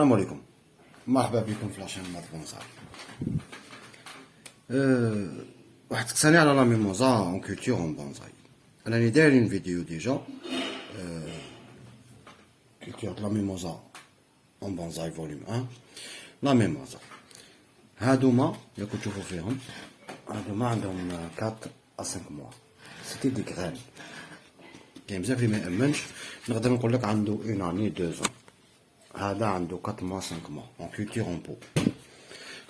السلام عليكم. مرحبا بكم في لاشين مات بونساي. واحد سقساني على لا ميموزا اون كولتور اون بونساي. راني دايرين فيديو ديجا كولتور د لا ميموزا اون بونساي فوليوم 1. لا ميموزا هادوما اللي كنتو تشوفو فيهم، هادوما عندهم 4 à 5 mois. سيتي دي غران. كاين بزاف اللي ميأمنش، نقدر نقولك عندو 1 année 2 ans. هذا عنده 4 mois 5 mois en culture en pot.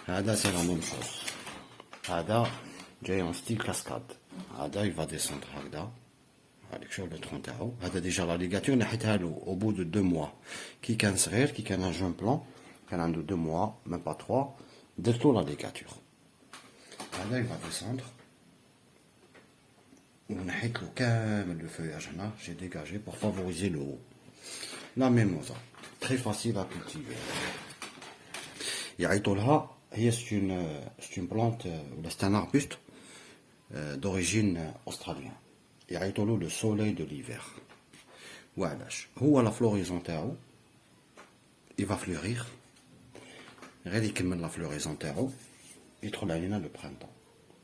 هذا c'est la même chose. هذا جاي en style cascade. هذا il va descendre هكذا. هذيك شوف لو ترون تاعو. هذا ديجا لا ليغاتور نحيتها له au bout de 2 mois. كي كان صغير، كي كان ان جون بلون، كان عنده 2 mois même pas 3، درت له لا ليغاتور. هذا il va descendre. ونحيت له كامل لو فeuillage هنا، j'ai dégagé pour favoriser le haut. La mimosa. Très facile à cultiver. C'est une plante, c'est un arbuste d'origine australienne. Le soleil de l'hiver. La floraison تاعو il va fleurir. غادي يكمل la floraison تاعو يدخل علينا le printemps.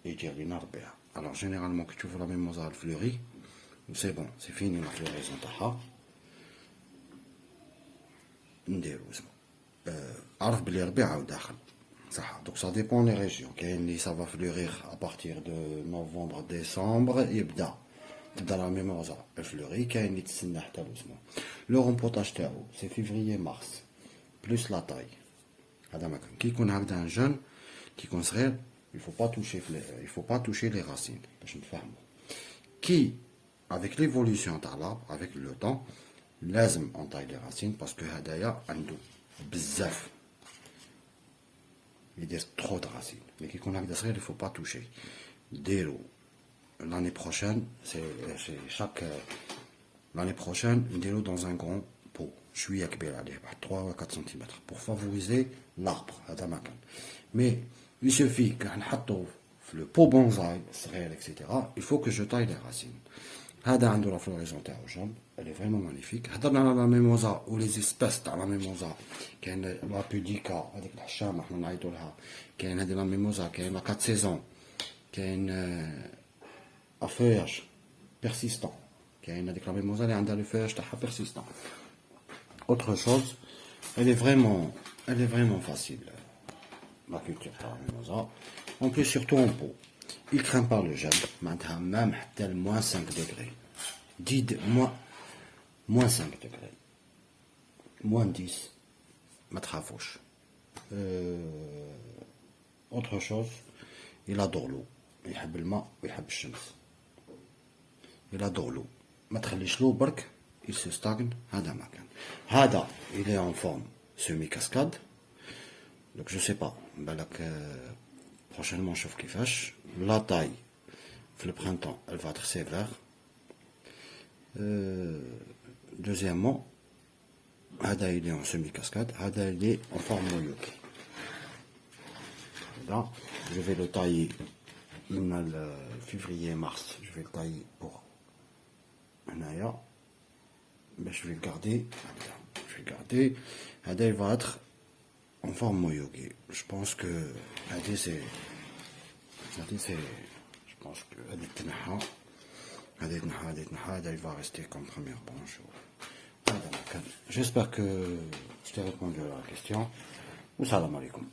يجي علينا الربيع. Alors généralement que tu vois la mimosa elle fleurit, c'est bon, c'est fini la floraison تاعها. نديرو اسمو عرف بلي ربيع عاود داخل صح. دونك سا ديبون لي ريجيون. كاين لي سافا فلوريغ ابارتيغ دو نوفمبر ديسمبر تبدا لا ميموزا فلوري. كاين لي تسنى حتى اسمو لو رومبوطاج تاعو سي فيفريي مارس بلوس لا تاي. هذا ما كان كي يكون هكذا ان جون، كي يكون صغير il faut pas toucher les racines باش نفهمو. كي avec l'évolution تاع l'arbre avec le temps لازم on taille les racines parce que هدايا عنده بزاف يدير trop de racines. mais كي يكون هكذا صغير il faut pas toucher. ديرو l'année prochaine c'est chaque l'année prochaine نديرو dans un grand pot شويه كبير عليه واحد 3 ou 4 cm pour favoriser l'arbre. هذا ما كان. mais il suffit que نحطو في le pot bonsaï صغير etc. il faut que je taille les racines. هذا عنده لا فلوريزون تاعو جون، elle est vraiment magnifique. هضرنا على لا ميموزا و لي زيسباس تاع لا ميموزا. كاين لا بوديكا هذيك الحشامه حنا نعيطو لها، كاين هذه لا ميموزا، كاين لا 4 سيزون، كاين ا فeuillage persistant، كاين هذيك لا ميموزا اللي عندها لو فeuillage تاعها persistant. autre chose elle est vraiment facile la culture تاع لا ميموزا. en plus surtout en pot. Il craint pas le gel, même حتى moins 5 degrés. 10 moins 5 degrés. Moins 10. ما تخافوش. autre chose, il adore l'eau. يحب الماء ويحب الشمس. il adore l'eau. ما تخليش له برك il se stagne. هذا ما كان. هذا il est en forme semi-cascade. donc je sais pas. بالك prochainement نشوف كيفاش. La taille, le printemps, elle va être sévère. Deuxièmement, Hada il est en semi-cascade, Hada il est en forme moyoki. Là, je vais le tailler le février-mars, je vais le tailler pour un aya. Mais je vais le garder. Hada il va être en forme moyoki. Je pense que Hada je pense que il va rester comme première branche. J'espère que je t'ai répondu à la question. Salam alaikum.